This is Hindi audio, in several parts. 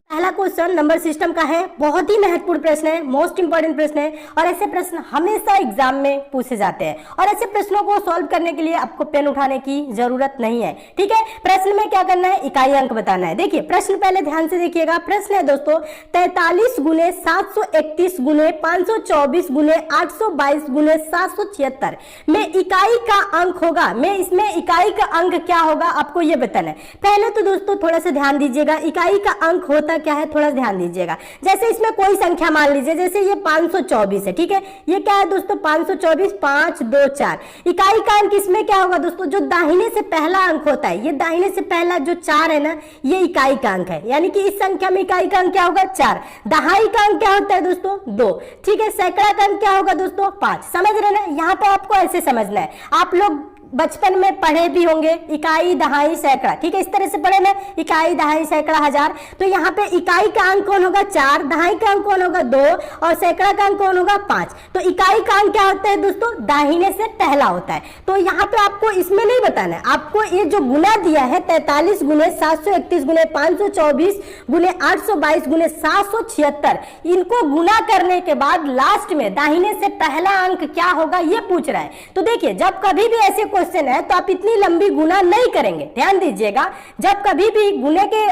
पहला क्वेश्चन नंबर सिस्टम का है, बहुत ही महत्वपूर्ण प्रश्न है, मोस्ट इंपोर्टेंट प्रश्न है और ऐसे प्रश्न हमेशा एग्जाम में पूछे जाते हैं और ऐसे प्रश्नों को सॉल्व करने के लिए आपको पेन उठाने की जरूरत नहीं है। ठीक है, प्रश्न में क्या करना है, इकाई अंक बताना है। देखिए प्रश्न पहले ध्यान से देखिएगा। प्रश्न है दोस्तों 43 गुने 731 गुने 524 गुने 822 गुने 776 में इकाई का अंक होगा। में इसमें इकाई का अंक क्या होगा आपको ये बताना है। पहले तो दोस्तों थोड़ा सा ध्यान दीजिएगा, इकाई का अंक होता क्या है थोड़ा ध्यान दीजिएगा। जैसे इसमें कोई संख्या मान लीजिए, जैसे ये 524 है। ठीक है, ये क्या है दोस्तों 524, 5 2 4। इकाई का अंक इसमें क्या होगा दोस्तों, जो दाहिने से पहला अंक होता है, ये दाहिने से पहला जो 4 है ना, ये इकाई का अंक है। यानी कि इस संख्या में इकाई का अंक क्या होगा 4। दहाई का अंक क्या होता है दोस्तों 2। ठीक है, सैकड़ा का अंक क्या होगा दोस्तों 5। समझ रहे ना, यहाँ पे आपको ऐसे समझना है। आप लोग बचपन में पढ़े भी होंगे इकाई दहाई सैकड़ा। ठीक है, इस तरह से पढ़े ना, इकाई दहाई सैकड़ा हजार। तो यहाँ पे इकाई का अंक कौन होगा 4, दहाई का अंक कौन होगा 2 और सैकड़ा का अंक कौन होगा 5। तो इकाई का अंक क्या होता है दोस्तों, दाहिने से पहला होता है। तो यहाँ पे आपको इसमें नहीं बताना है, आपको ये जो गुना दिया है 43 गुने 731 गुने 524 गुने 822 गुने 776, इनको गुना करने के बाद लास्ट में दाहिने से पहला अंक क्या होगा ये पूछ रहा है। तो देखिए जब कभी भी ऐसे क्वेश्चन है तो आप इतनी लंबी गुना नहीं करेंगे। ध्यान दीजिएगा, जब कभी भी गुने के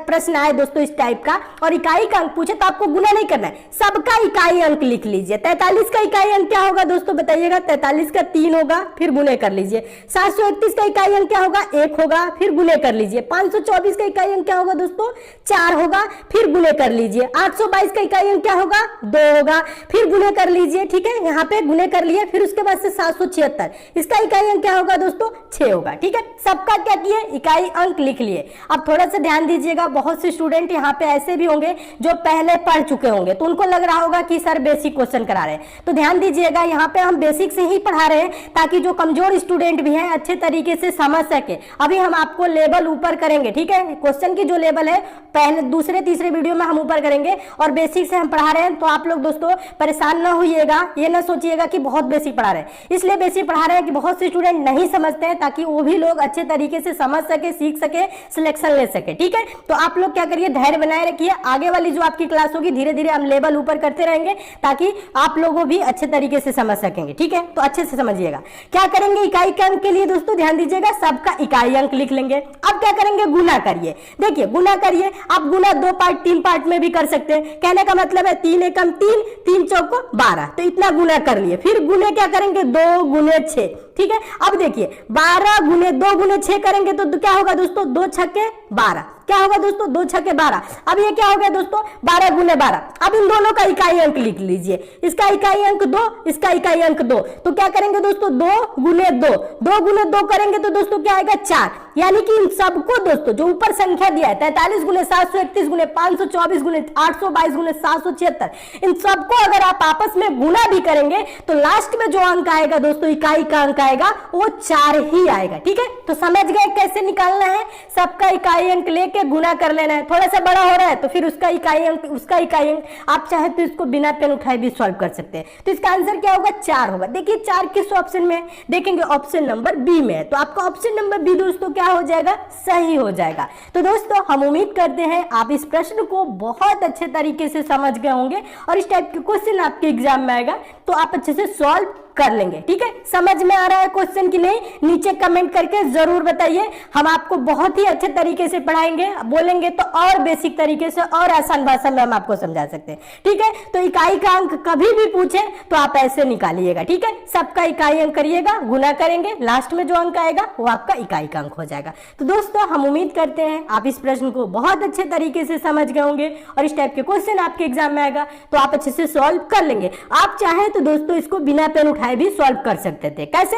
प्रश्न आए दोस्तों इस टाइप का और इकाई का अंक पूछे तो आपको गुना नहीं करना है, सबका इकाई अंक लिख लीजिए। 43 का इकाई अंक क्या होगा दोस्तों बताइएगा, 43 का 3 होगा, फिर गुने कर लीजिए। 731 का इकाई अंक क्या होगा 1 होगा, फिर गुने कर लीजिए। 524 का इकाई अंक क्या होगा दोस्तों 4 होगा, फिर गुने कर लीजिए। 822 का इकाई अंक क्या होगा 2 होगा, फिर गुने कर लीजिए। ठीक है, यहाँ पे गुने कर लिए, फिर उसके बाद से 776 इसका इकाई अंक क्या होगा दोस्तों 6 होगा। ठीक है, सबका क्या किए इकाई अंक लिख लिए। अब थोड़ा सा ध्यान दीजिएगा, बहुत से स्टूडेंट यहाँ पे ऐसे भी होंगे जो पहले पढ़ चुके होंगे तो उनको लग रहा होगा कि सर बेसिक क्वेश्चन करा रहे हैं। तो ध्यान दीजिएगा, यहाँ पे हम बेसिक से ही पढ़ा रहे हैं ताकि जो कमजोर स्टूडेंट भी हैं अच्छे तरीके से समझ सके। अभी हम आपको लेवल ऊपर करेंगे। ठीक है, क्वेश्चन की जो लेवल है पहले दूसरे तीसरे वीडियो में हम ऊपर करेंगे और बेसिक से हम पढ़ा रहे हैं। तो आप लोग दोस्तों परेशान ना होइएगा, ये ना सोचिएगा कि बहुत बेसिक पढ़ा रहे हैं। इसलिए बेसिक पढ़ा रहे हैं कि बहुत से स्टूडेंट नहीं समझते हैं, ताकि वो भी लोग अच्छे तरीके से समझ सके, सीख सके, सिलेक्शन ले सके। ठीक है, तो आप लोग क्या करिए धैर्य बनाए रखिए। आगे वाली जो आपकी क्लास होगी धीरे धीरे हम लेवल ऊपर करते रहेंगे ताकि आप लोगों भी अच्छे तरीके से समझ सकेंगे। ठीक है, तो अच्छे से समझिएगा। क्या करेंगे इकाई के अंक के लिए दोस्तों ध्यान दीजिएगा, सबका इकाई अंक लिख लेंगे। अब क्या करेंगे गुना करिए। देखिए गुना करिए, आप गुना 2 पार्ट 3 पार्ट में भी कर सकते हैं। कहने का मतलब है 3 एकम 3, 3 चौको 12, तो इतना गुना कर लिए। फिर गुने क्या करेंगे 2 गुने 6। ठीक है, अब देखिए 12 गुने 2 गुने 6 करेंगे तो क्या होगा दोस्तों 2 छक्के 12। क्या होगा दोस्तों 2 छक्के 12। अब ये क्या हो गया दोस्तों 12 गुने 12। अब इन दोनों का इकाई अंक लिख लीजिए, इसका इकाई अंक 2, इसका इकाई अंक 2। तो क्या करेंगे दोस्तों 2 गुने 2, 2 गुने 2 करेंगे तो दोस्तों क्या आएगा 4। यानी कि इन सबको दोस्तों जो ऊपर संख्या दिया है 43 गुने 731 गुने 524 गुने 822 गुने 776, इन सबको अगर आप आपस में गुना भी करेंगे तो लास्ट में जो अंक आएगा दोस्तों इकाई का अंक आएगा वो 4 ही आएगा। ठीक है, तो समझ गए कैसे निकालना है, सबका इकाई अंक लेके गुना कर लेना है। थोड़ा सा बड़ा हो रहा है तो फिर उसका इकाई अंक, उसका इकाई अंक आप चाहे तो इसको बिना पेन उठाए भी सॉल्व कर सकते हैं। तो इसका आंसर क्या होगा 4 होगा। देखिए 4 किस ऑप्शन में देखेंगे, ऑप्शन नंबर बी में है। तो आपका ऑप्शन नंबर बी दोस्तों क्या हो जाएगा सही हो जाएगा। तो दोस्तों हम उम्मीद करते हैं आप इस प्रश्न को बहुत अच्छे तरीके से समझ गए होंगे और इस टाइप के क्वेश्चन आपके एग्जाम में आएगा तो आप अच्छे से सॉल्व कर लेंगे। ठीक है, समझ में आ रहा है क्वेश्चन की नहीं, नीचे कमेंट करके जरूर बताइए। हम आपको बहुत ही अच्छे तरीके से पढ़ाएंगे, बोलेंगे तो और बेसिक तरीके से और आसान भाषा में हम आपको समझा सकते हैं। ठीक है, तो इकाई का अंक कभी भी पूछे तो आप ऐसे निकालिएगा। ठीक है, सबका इकाई अंक करिएगा, गुना करेंगे, लास्ट में जो अंक आएगा वो आपका इकाई का अंक हो जाएगा। तो दोस्तों हम उम्मीद करते हैं आप इस प्रश्न को बहुत अच्छे तरीके से समझ गए होंगे और इस टाइप के क्वेश्चन आपके एग्जाम में आएगा तो आप अच्छे से सॉल्व कर लेंगे। आप चाहे तो दोस्तों इसको बिना पेन उठाए भी सॉल्व कर सकते थे। कैसे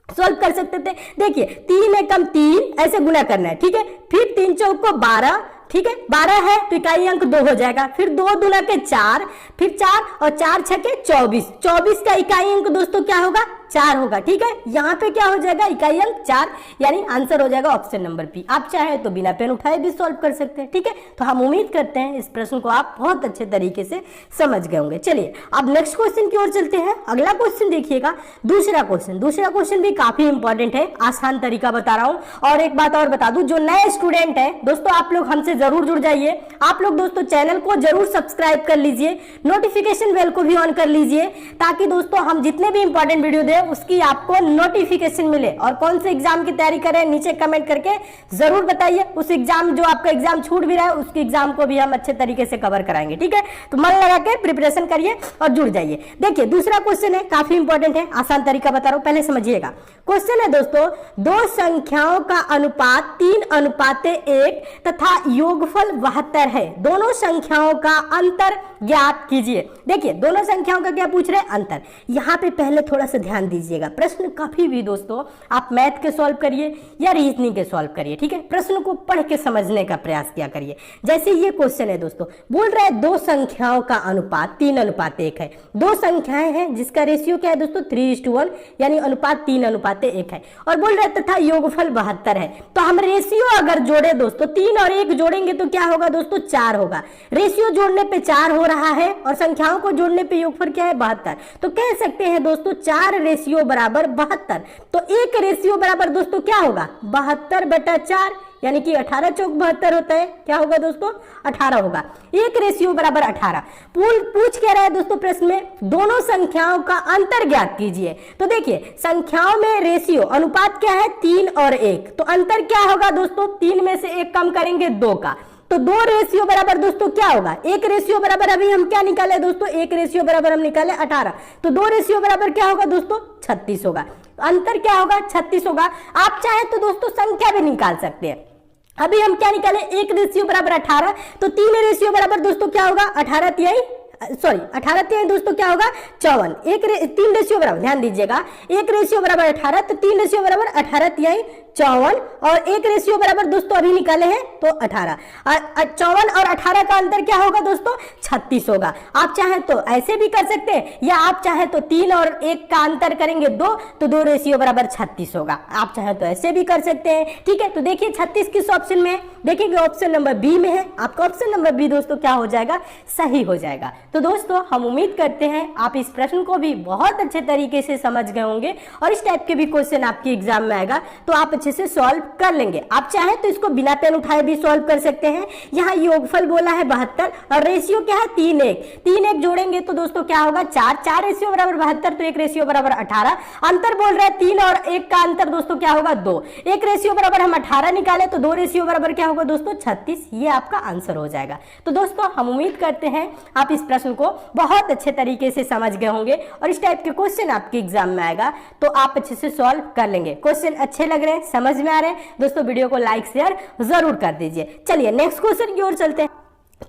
सॉल्व कर सकते थे, देखिए 3 एकम 3 ऐसे गुना करना है। ठीक है, फिर 3 चौको 12। ठीक है, 12 है तो इकाई अंक 2 हो जाएगा। फिर 2 दूना के 4, फिर 4 और 4 छके 24। 24 का इकाई अंक दोस्तों क्या होगा 4 होगा। ठीक है, यहाँ पे क्या हो जाएगा, इकाई अंक 4, यानी आंसर हो जाएगा ऑप्शन नंबर बी। आप चाहे तो बिना पेन उठाए भी सॉल्व कर सकते हैं। ठीक है, तो हम उम्मीद करते हैं इस प्रश्न को आप बहुत अच्छे तरीके से समझ गए होंगे। चलिए अब नेक्स्ट क्वेश्चन की ओर चलते हैं। अगला क्वेश्चन देखिएगा, दूसरा क्वेश्चन भी काफी इंपॉर्टेंट है, आसान तरीका बता रहा हूं। और एक बात और बता दूं, जो नए स्टूडेंट है दोस्तों, आप लोग हमसे जरूर जुड़ जाइए। आप लोग दोस्तों चैनल को जरूर सब्सक्राइब कर लीजिए, नोटिफिकेशन बेल को भी ऑन कर लीजिए, ताकि दोस्तों हम जितने भी इंपॉर्टेंट वीडियो दें उसकी आपको नोटिफिकेशन मिले। और कौन से एग्जाम की तैयारी करें नीचे कमेंट करके जरूर बताइए। उस एग्जाम, जो आपका एग्जाम छूट भी रहा है, उसके एग्जाम को भी हम अच्छे तरीके से कवर कराएंगे। ठीक है, तो मन लगा के प्रिपरेशन करिए और जुड़ जाइए। देखिए दूसरा क्वेश्चन है, काफी इंपॉर्टेंट है, आसान तरीका बता रहा हूं, पहले समझिएगा। क्वेश्चन है दोस्तों, दो संख्याओं का अनुपात 3:1 तथा योगफल 72 है, दोनों संख्याओं का अंतर ज्ञात कीजिए। देखिए दोनों संख्याओं का क्या पूछ रहे हैं, अंतर। यहां पे पहले थोड़ा सा ध्यान दीजिएगा, प्रश्न कभी भी दोस्तों आप मैथ के सॉल्व करिए या रीजनिंग के सॉल्व करिए। ठीक है, प्रश्न को पढ़ के समझने का प्रयास किया करिए। जैसे ये क्वेश्चन है दोस्तों, बोल रहा है दो संख्याओं का अनुपात 3:1 है। दो संख्याएं हैं जिसका रेशियो क्या है दोस्तों, 3:1, यानी अनुपात 3:1 है। और बोल रहे तथा योगफल 72 है। तो हम रेशियो अगर जोड़े दोस्तों, 3 और 1 जोड़ेंगे तो क्या होगा दोस्तों, 4 होगा। रेशियो जोड़ने पे 4 हो रहा है और संख्याओं को जोड़ने पे योगफल क्या है, 72। तो कह सकते हैं दोस्तों 4 रेशियो बराबर 72। तो 1 रेशियो बराबर दोस्तों क्या होगा, 72/4, यानी कि 18 चौक 72 होता है। क्या होगा दोस्तों, 18 होगा। 1 रेशियो बराबर 18। पूछ क्या रहा है दोस्तों प्रश्न में, दोनों संख्याओं का अंतर ज्ञात कीजिए। तो देखिए संख्याओं में रेशियो अनुपात क्या है, 3 और 1, तो अंतर क्या होगा दोस्तों, 3 में से 1 कम करेंगे 2 का, तो 2 रेशियो बराबर दोस्तों क्या होगा, 1 रेशियो बराबर अभी हम क्या निकाले दोस्तों, 1 रेशियो बराबर हम निकाले 18, तो 2 रेशियो बराबर क्या होगा दोस्तों, 36 होगा। अंतर क्या होगा, 36 होगा। आप चाहे तो दोस्तों संख्या भी निकाल सकते हैं। अभी हम क्या निकाले, 1 रेशियो बराबर 18, तो 3 रेशियो बराबर दोस्तों क्या होगा, 18 तिहाई दोस्तों क्या होगा, 54। 3 रेशियो बराबर, ध्यान दीजिएगा, 1 रेशियो बराबर 18, तो 3 रेशियो बराबर 18 तिहाई 54, और 1 रेशियो बराबर दोस्तों अभी निकाले हैं तो 18। 54 और 18 का अंतर क्या होगा दोस्तों, 36 होगा। आप चाहे तो ऐसे भी कर सकते हैं, या आप चाहे तो 3 और 1 का अंतर करेंगे 2, तो 2 रेशियो बराबर 36 होगा। आप चाहे तो ऐसे भी कर सकते हैं। ठीक है, तो देखिए 36 किस ऑप्शन में है, देखिए ऑप्शन नंबर बी में है। आपका ऑप्शन नंबर बी दोस्तों क्या हो जाएगा, सही हो जाएगा। तो दोस्तों हम उम्मीद करते हैं आप इस प्रश्न को भी बहुत अच्छे तरीके से समझ गए होंगे, और इस टाइप के भी क्वेश्चन आपके एग्जाम में आएगा तो आप अच्छे से सॉल्व कर लेंगे। आप चाहे तो इसको बिना पेन उठाए भी सॉल्व कर सकते हैं। यहाँ योगफल बोला है 72 और रेशियो क्या है, 3:1 जोड़ेंगे तो दोस्तों क्या होगा, 4 रेशियो बराबर 72, तो 1 रेशियो बराबर 18। अंतर बोल रहा है 3 और 1 का अंतर दोस्तों क्या होगा, 2। 1 रेशियो बराबर हम 18 निकाले तो 2 रेशियो बराबर क्या होगा दोस्तों, 36। ये आपका आंसर हो जाएगा। तो दोस्तों हम उम्मीद करते हैं आप इस प्रश्न को बहुत अच्छे तरीके से समझ गए होंगे, और इस टाइप के क्वेश्चन आपके एग्जाम में आएगा तो आप अच्छे से सॉल्व कर लेंगे। क्वेश्चन अच्छे लग रहे हैं, समझ में आ रहे हैं दोस्तों, वीडियो को लाइक शेयर जरूर कर दीजिए। चलिए नेक्स्ट क्वेश्चन की ओर चलते हैं।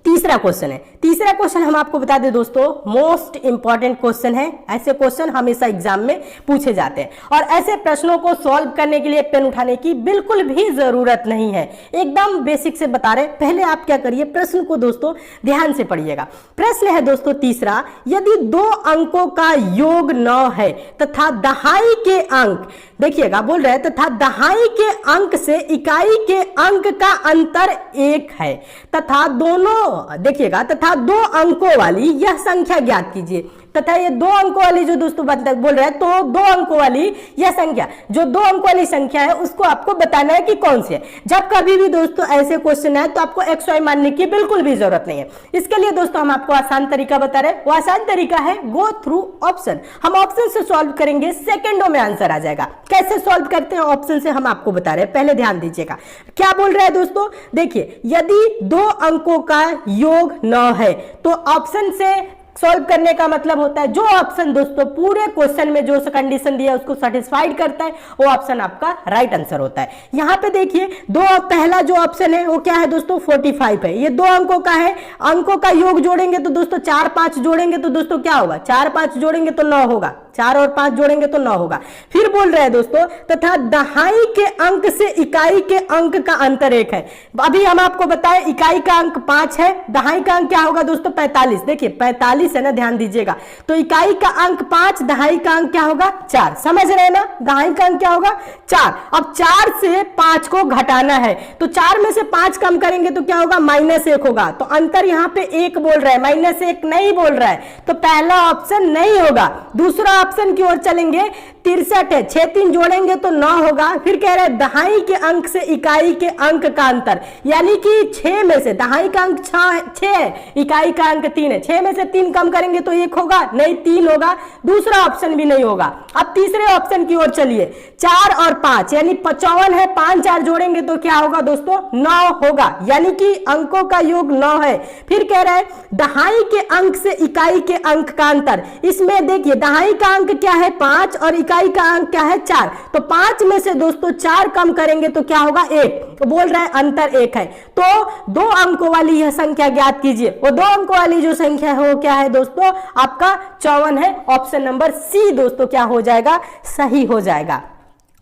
तीसरा क्वेश्चन हम आपको बता दें दोस्तों, मोस्ट इंपॉर्टेंट क्वेश्चन है। ऐसे क्वेश्चन हमेशा एग्जाम में पूछे जाते हैं, और ऐसे प्रश्नों को सॉल्व करने के लिए पेन उठाने की बिल्कुल भी जरूरत नहीं है, एकदम बेसिक से बता रहे। पहले आप क्या करिए, प्रश्न को दोस्तों ध्यान से पढ़िएगा। प्रश्न है दोस्तों तीसरा, यदि 2 अंकों का योग 9 है तथा दहाई के अंक, देखिएगा बोल रहे हैं, तथा दहाई के अंक से इकाई के अंक का अंतर 1 है, तथा दोनों, देखिएगा, तथा 2 अंकों वाली यह संख्या ज्ञात कीजिए। तथा ये 2 अंकों वाली जो दोस्तों बोल रहे हैं, तो 2 अंकों वाली यह संख्या, जो 2 अंकों वाली संख्या है उसको आपको बताना है कि कौन सी है। जब कभी भी दोस्तों ऐसे क्वेश्चन है तो आपको एक्स वाई मानने की बिल्कुल भी जरूरत नहीं है। इसके लिए दोस्तों हम आपको आसान तरीका बता रहे हैं। वो आसान तरीका है गो थ्रू ऑप्शन। हम ऑप्शन से सॉल्व करेंगे, सेकेंडों में आंसर आ जाएगा। कैसे सॉल्व करते हैं ऑप्शन से हम आपको बता रहे हैं, पहले ध्यान दीजिएगा। क्या बोल रहे हैं दोस्तों, देखिए यदि 2 अंकों का योग 9 है, तो ऑप्शन से सॉल्व करने का मतलब होता है जो ऑप्शन दोस्तों पूरे क्वेश्चन में जो कंडीशन दिया है उसको सेटिस्फाइड करता है, वो ऑप्शन आपका राइट आंसर होता है। यहां पे देखिए पहला जो ऑप्शन है वो क्या है दोस्तों, 45 है। ये 2 अंकों का है, अंकों का योग जोड़ेंगे तो दोस्तों 4 5 जोड़ेंगे तो दोस्तों क्या होगा, 4 5 जोड़ेंगे तो 9 होगा, 4 और 5 जोड़ेंगे तो 9 होगा। फिर बोल रहे हैं दोस्तों, तथा दहाई के अंक से इकाई के अंक का अंतर 1 है। अभी हम आपको बताएं इकाई का अंक 5 है, दहाई का अंक क्या होगा दोस्तों, 45। देखिए 45 41 है ना, ध्यान दीजिएगा। तो इकाई का अंक 5, दहाई का अंक क्या होगा 4, समझ रहे हैं ना, दहाई का अंक क्या होगा 4। अब 4 से 5 को घटाना है, तो 4 में से 5 कम करेंगे तो क्या होगा -1 होगा। तो अंतर यहाँ पे 1 बोल रहा है, -1 नहीं बोल रहा है, तो पहला ऑप्शन नहीं होगा। दूसरा ऑप्शन की ओर चलेंगे, 63 है, 6 3 जोड़ेंगे तो 9 होगा। फिर कह रहा है दहाई के अंक से इकाई के अंक का अंतर, यानी कि 6 में से दहाई का अंक 6 है, इकाई का अंक 3 है, 6 में से 3 कम करेंगे तो 1 होगा, नहीं 3 होगा, दूसरा ऑप्शन भी नहीं होगा। अब तीसरे ऑप्शन की ओर चलिए, 4 और 5 यानी 55 है, 5 4 जोड़ेंगे तो क्या होगा दोस्तों 9 होगा, यानी कि अंकों का योग 9 है। फिर कह रहा है दहाई के अंक से इकाई के अंक का अंतर, इसमें देखिए दहाई का अंक क्या है 5 और इकाई का अंक क्या है 4, तो 5 में से दोस्तों 4 कम करेंगे तो क्या होगा 1, तो बोल रहा है अंतर 1 है। तो 2 अंकों वाली यह संख्या ज्ञात कीजिए, वो 2 अंकों वाली जो संख्या है वो क्या है दोस्तों आपका 54 है। ऑप्शन नंबर सी दोस्तों क्या हो जाएगा, सही हो जाएगा।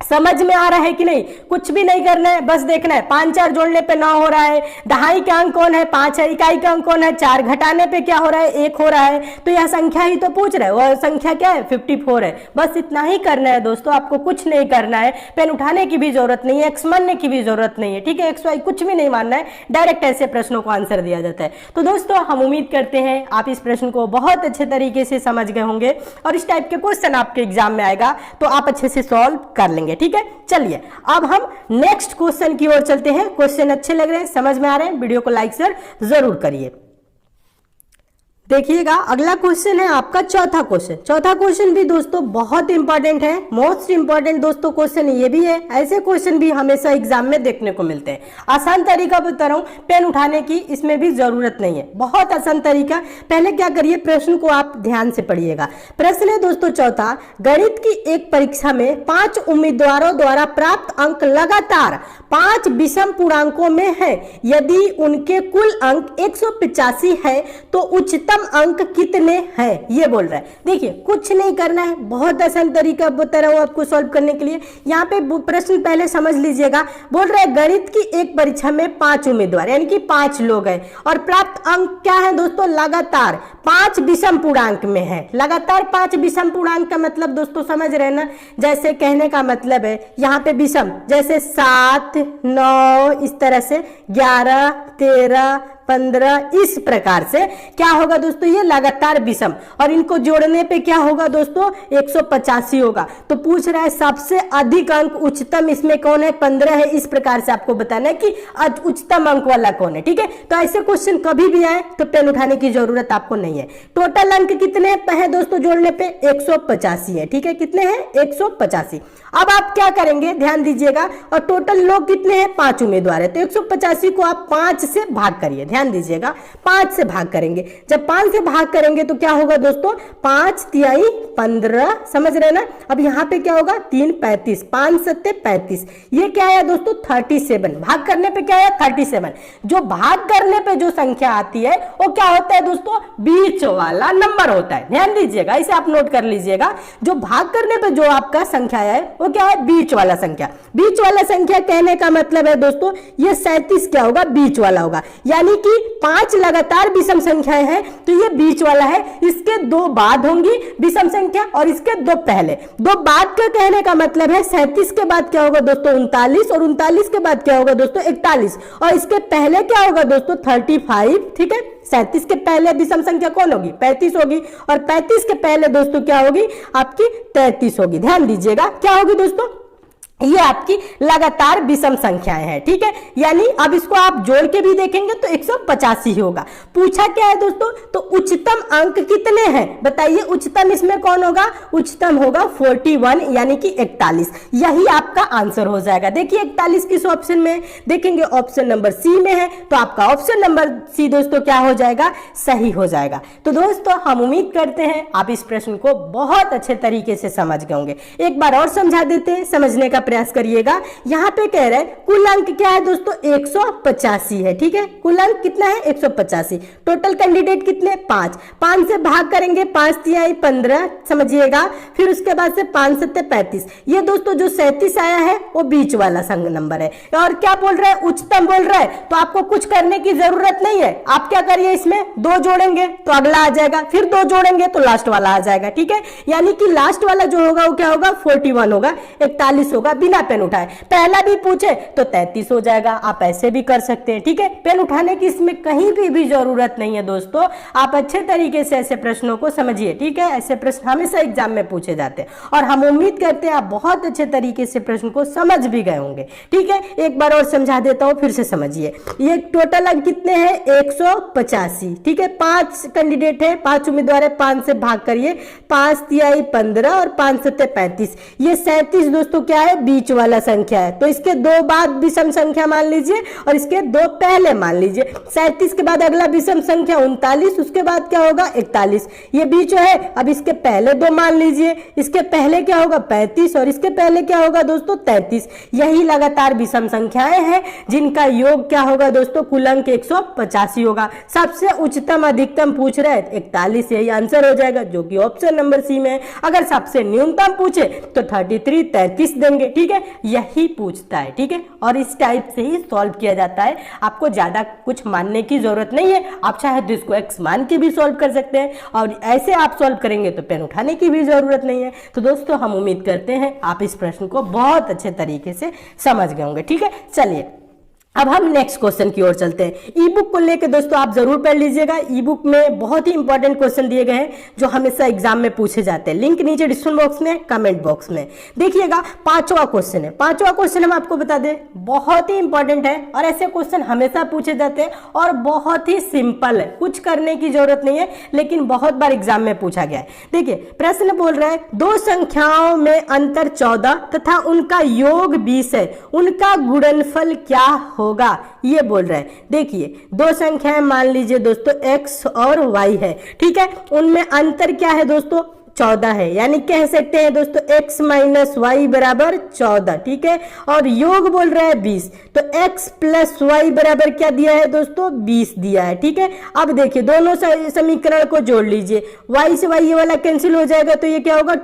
समझ में आ रहा है कि नहीं, कुछ भी नहीं करना है, बस देखना है 5 4 जोड़ने पे 9 हो रहा है, दहाई का अंक कौन है 5 है, इकाई का अंक कौन है 4, घटाने पे क्या हो रहा है 1 हो रहा है, तो यह संख्या ही तो पूछ रहा है, वह संख्या क्या है 54 है। बस इतना ही करना है दोस्तों, आपको कुछ नहीं करना है, पेन उठाने की भी जरूरत नहीं है, एक्स मानने की भी जरूरत नहीं है, ठीक है, एक्स वाई कुछ भी नहीं मानना है, डायरेक्ट ऐसे प्रश्नों को आंसर दिया जाता है। तो दोस्तों हम उम्मीद करते हैं आप इस प्रश्न को बहुत अच्छे तरीके से समझ गए होंगे और इस टाइप के क्वेश्चन आपके एग्जाम में आएगा तो आप अच्छे से सॉल्व कर लेंगे, ठीक है। चलिए अब हम नेक्स्ट क्वेश्चन की ओर चलते हैं। क्वेश्चन अच्छे लग रहे हैं, समझ में आ रहे हैं, वीडियो को लाइक शेयर जरूर करिए। देखिएगा अगला क्वेश्चन है आपका चौथा क्वेश्चन। चौथा क्वेश्चन भी दोस्तों बहुत इंपॉर्टेंट है, मोस्ट इंपॉर्टेंट दोस्तों क्वेश्चन ये भी है। ऐसे क्वेश्चन भी हमेशा एग्जाम में देखने को मिलते हैं। आसान तरीका बता रहा हूं, पेन उठाने की इसमें भी जरूरत नहीं है, बहुत आसान तरीका। पहले क्या करिए, प्रश्न को आप ध्यान से पढ़िएगा। प्रश्न है दोस्तों चौथा, गणित की एक परीक्षा में 5 उम्मीदवारों द्वारा प्राप्त अंक लगातार 5 विषम पूर्णांकों में है। यदि उनके कुल अंक 185 है तो उच्चतम अंक कितने हैं, ये बोल रहा है। देखिए कुछ नहीं करना है, बहुत आसान तरीका बता रहा हूं आपको सॉल्व करने के लिए। यहाँ पे प्रश्न पहले समझ लीजिएगा, बोल रहा है गणित की एक परीक्षा में 5 उम्मीदवार यानी कि 5 लोग हैं और प्राप्त अंक क्या है दोस्तों, लगातार 5 विषम पूर्णांक में है। लगातार 5 विषम पूर्णांक का मतलब दोस्तों समझ रहे हैं ना, जैसे कहने का मतलब है यहाँ पे विषम, जैसे 7 9 इस तरह से 11 13 15 इस प्रकार से क्या होगा दोस्तों, ये लगातार विषम, और इनको जोड़ने पे क्या होगा दोस्तों 185 होगा। तो पूछ रहा है सबसे अधिक अंक उच्चतम इसमें कौन है, 15 है। इस प्रकार से आपको बताना है कि उच्चतम अंक वाला कौन है, ठीक है। तो ऐसे क्वेश्चन कभी भी आए तो पेन उठाने की जरूरत आपको नहीं है। टोटल अंक कितने हैं दोस्तों जोड़ने पे 185 है, ठीक है, कितने हैं 185। अब आप क्या करेंगे ध्यान दीजिएगा, और टोटल लोग कितने हैं 5 उम्मीदवार है, तो 185 को आप 5 से भाग करिए, ध्यान दीजिएगा 5 से भाग करेंगे। जब 5 से भाग करेंगे तो क्या होगा दोस्तों 5 तिहाई 15, समझ रहे ना। अब यहाँ पे क्या होगा 3 35, 5 7 35, ये क्या है दोस्तों 37। भाग करने पे क्या है 37। जो भाग करने पे जो संख्या आती है वो क्या होता है दोस्तों, बीच वाला नंबर होता है। ध्यान दीजिएगा, इसे आप नोट कर लीजिएगा, जो भाग करने पे जो आपका संख्या है वो क्या है, बीच वाला संख्या। बीच वाला संख्या कहने का मतलब है दोस्तों ये 37 क्या होगा, बीच वाला होगा। यानी कि 5 लगातार विषम संख्याएं हैं तो ये बीच वाला है। इसके 2 बाद होंगी विषम संख्या और इसके 2 पहले। 2 बाद का कहने का मतलब है 37 के बाद क्या होगा दोस्तों 39, और 39 के बाद क्या होगा दोस्तों 41, और इसके पहले क्या होगा दोस्तों 35, ठीक है। 37 के पहले विषम संख्या कौन होगी 35 होगी, और 35 के पहले दोस्तों क्या होगी आपकी 33 होगी। ध्यान दीजिएगा क्या होगी दोस्तों, ये आपकी लगातार विषम संख्याएं हैं, ठीक है। यानी अब इसको आप जोड़ के भी देखेंगे तो 185 ही होगा। पूछा क्या है दोस्तों, तो उच्चतम अंक कितने हैं बताइए। उच्चतम इसमें कौन होगा, उच्चतम होगा 41 यानी कि 41। यही आपका आंसर हो जाएगा। देखिए 41 किस ऑप्शन में देखेंगे, ऑप्शन नंबर सी में है, तो आपका ऑप्शन नंबर सी दोस्तों क्या हो जाएगा, सही हो जाएगा। तो दोस्तों हम उम्मीद करते हैं आप इस प्रश्न को बहुत अच्छे तरीके से समझ गए होंगे। एक बार और समझा देते हैं, समझने का प्रयास करिएगा। यहाँ पे कह रहा है कुल अंक क्या है दोस्तों 185 है, ठीक है। कुल अंक कितना है 185। टोटल कैंडिडेट कितने 5 से भाग करेंगे 5 तिहाई 15 समझिएगा। फिर उसके बाद से 5 7 35। ये दोस्तों जो 37 आया है वो बीच वाला संग नंबर है। और क्या बोल रहा है उच्चतम बोल रहा है, तो आपको कुछ करने की जरूरत नहीं है। आप क्या करिए इसमें 2 जोड़ेंगे तो अगला आ जाएगा, फिर 2 जोड़ेंगे तो लास्ट वाला आ जाएगा, ठीक है। यानी कि लास्ट वाला जो होगा वो क्या होगा 41 होगा, 41 होगा बिना पेन उठाए। पहला भी पूछे तो 33 हो जाएगा। आप ऐसे भी कर सकते हैं, ठीक है। पेन उठाने की इसमें कहीं भी जरूरत नहीं है दोस्तों। आप अच्छे तरीके से ऐसे प्रश्नों को समझिए, ठीक है। ऐसे प्रश्न हमेशा एग्जाम में पूछे जाते हैं और हम उम्मीद करते हैं आप बहुत अच्छे तरीके से प्रश्न को समझ भी गए होंगे, ठीक है। एक बार और समझा देता हूं, फिर से समझिए। ये टोटल अंक कितने हैं 185, ठीक है। 5 कैंडिडेट है, 5 उम्मीदवार है, 5 से भाग करिए 5 तिहाई 15 और 5 7 35। ये 37 दोस्तों क्या है बीच वाला संख्या है, तो इसके 2 बाद विषम संख्या मान लीजिए और इसके 2 पहले मान लीजिए। 37 के बाद अगला विषम संख्या 39, उसके बाद क्या होगा 41। ये बीच है, अब इसके पहले 2 मान लीजिए, इसके पहले क्या होगा 35 और इसके पहले क्या होगा दोस्तों 33। यही लगातार विषम संख्याएं हैं जिनका योग क्या होगा दोस्तों कुल अंक 185 होगा। सबसे उच्चतम अधिकतम पूछ रहे हैं 41, यही आंसर हो जाएगा जो कि ऑप्शन नंबर सी में है। अगर सबसे न्यूनतम पूछे तो 33 देंगे, ठीक है। यही पूछता है, ठीक है। और इस टाइप से ही सॉल्व किया जाता है। आपको ज्यादा कुछ मानने की जरूरत नहीं है। आप चाहे तो इसको x मान के भी सॉल्व कर सकते हैं और ऐसे आप सॉल्व करेंगे तो पेन उठाने की भी जरूरत नहीं है। तो दोस्तों हम उम्मीद करते हैं आप इस प्रश्न को बहुत अच्छे तरीके से समझ गए होंगे, ठीक है। चलिए अब हम नेक्स्ट क्वेश्चन की ओर चलते हैं। ई बुक को लेकर दोस्तों आप जरूर पढ़ लीजिएगा। ई बुक में बहुत ही इंपॉर्टेंट क्वेश्चन दिए गए हैं जो हमेशा एग्जाम में पूछे जाते हैं। लिंक नीचे डिस्क्रिप्शन बॉक्स में, कमेंट बॉक्स में देखिएगा। 5वां क्वेश्चन है। 5वां क्वेश्चन हम आपको बता दें बहुत ही इंपॉर्टेंट है और ऐसे क्वेश्चन हमेशा पूछे जाते हैं और बहुत ही सिंपल है, कुछ करने की जरूरत नहीं है, लेकिन बहुत बार एग्जाम में पूछा गया है। देखिए प्रश्न बोल रहा है 2 संख्याओं में अंतर 14 तथा उनका योग 20 है, उनका गुणनफल क्या होगा, ये बोल रहा है। देखिए 2 संख्याएं मान लीजिए दोस्तों x और y है, ठीक है। उनमें अंतर क्या है दोस्तों 14 है, यानी कह सकते हैं दोस्तों x माइनस वाई बराबर 14, ठीक है। और योग बोल रहा है 20, तो x प्लस वाई बराबर क्या दिया है दोस्तों 20 दिया है, ठीक है। अब देखिए दोनों समीकरण को जोड़ लीजिए, y से y ये वाला कैंसिल हो जाएगा तो ये क्या होगा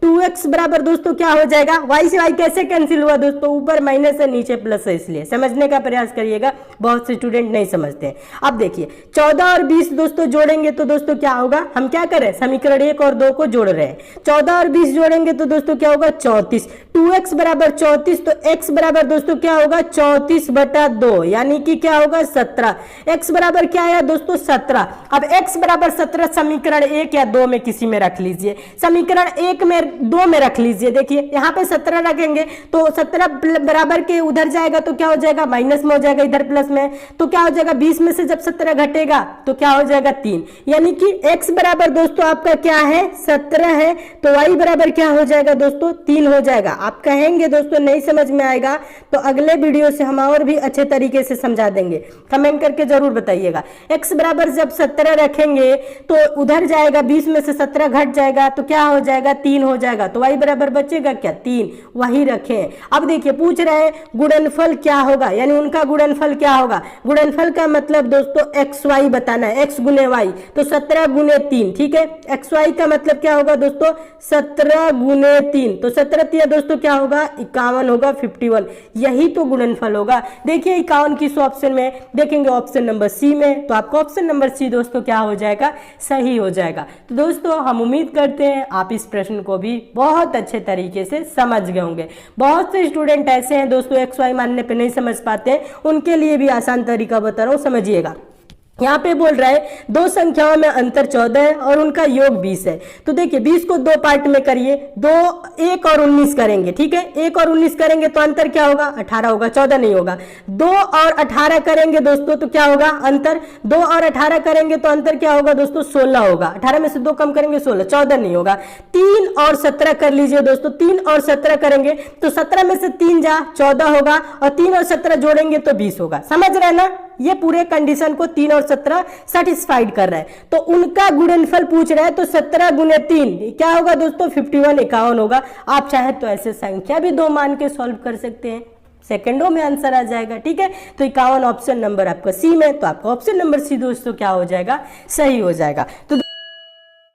2x बराबर दोस्तों क्या हो जाएगा, y से y कैसे कैंसिल हुआ दोस्तों, ऊपर माइनस है नीचे प्लस है, इसलिए समझने का प्रयास करिएगा, बहुत से स्टूडेंट नहीं समझते हैं। अब देखिए 14 और 20 दोस्तों जोड़ेंगे तो दोस्तों क्या होगा, हम क्या करें समीकरण 1 और 2 को जोड़ रहे हैं। 14 और 20 जोड़ेंगे तो दोस्तों क्या होगा 34, 2x बराबर 34, तो x बराबर दोस्तों क्या होगा 34/2, यानी कि क्या होगा 17। x बराबर क्या है दोस्तों 17। अब x बराबर 17 समीकरण 1 या 2 में किसी में रख लीजिए, समीकरण 1 में 2 में रख लीजिए। देखिए यहाँ पे 17 रखेंगे तो 17 बराबर के उधर जाएगा तो क्या हो जाएगा माइनस में हो जाएगा, इधर प्लस में, तो क्या हो जाएगा 20 में से जब 17 घटेगा तो क्या हो जाएगा 3, यानी कि x बराबर दोस्तों आपका क्या है 17 है, तो y बराबर क्या हो जाएगा दोस्तों 3 हो जाएगा। आप कहेंगे दोस्तों नहीं समझ में आएगा तो अगले वीडियो से हम और भी अच्छे तरीके से समझा देंगे, कमेंट करके जरूर बताइएगा। x बराबर जब 17 रखेंगे तो उधर जाएगा 20 में से 17 घट जाएगा तो क्या हो जाएगा 3 हो जाएगा, तो y बराबर बचेगा क्या 3, वही रखें। अब देखिए पूछ रहे हैं गुणनफल क्या होगा, यानी उनका गुणनफल क्या होगा। गुणनफल का मतलब दोस्तों एक्स वाई बताना है, x गुने वाई तो 17 गुने 3, ठीक है। एक्स वाई का मतलब क्या होगा दोस्तों 17 गुने 3, तो 17 दोस्तों क्या होगा 51 होगा 51, यही तो गुणनफल होगा। देखिए 51 किस ऑप्शन में देखेंगे, ऑप्शन नंबर सी में, तो आपका ऑप्शन नंबर सी दोस्तों क्या हो जाएगा सही हो जाएगा। तो दोस्तों हम उम्मीद करते हैं आप इस प्रश्न को भी बहुत अच्छे तरीके से समझ गए होंगे। बहुत से स्टूडेंट ऐसे हैं दोस्तों एक्स वाई मानने पे नहीं समझ पाते, उनके लिए भी आसान तरीका बता रहा हूं, समझिएगा। यहाँ पे बोल रहा है 2 संख्याओं में अंतर 14 है और उनका योग 20 है, तो देखिए 20 को 2 पार्ट में करिए, 1 और 19 करेंगे, ठीक है। 1 और 19 करेंगे तो अंतर क्या होगा 18 होगा, 14 नहीं होगा। 2 और 18 करेंगे दोस्तों तो क्या होगा अंतर, 2 और 18 करेंगे तो अंतर क्या होगा दोस्तों 16 होगा, 18 में से 2 कम करेंगे 16, 14 नहीं होगा। 3 और 17 कर लीजिए दोस्तों, 3 और 17 करेंगे तो 17 में से 3 जा 14 होगा और 3 और 17 जोड़ेंगे तो 20 होगा, समझ रहे ना। ये पूरे कंडीशन को 3 और 17 सेटिस्फाइड कर रहा है, तो उनका गुणनफल पूछ रहा है, तो 17 गुने 3 क्या होगा दोस्तों 51, 51 होगा। आप चाहे तो ऐसे संख्या भी 2 मान के सॉल्व कर सकते हैं, सेकंडों में आंसर आ जाएगा। ठीक है, तो 51 ऑप्शन नंबर आपका सी में, तो आपका ऑप्शन नंबर सी दोस्तों क्या हो जाएगा, सही हो जाएगा। तो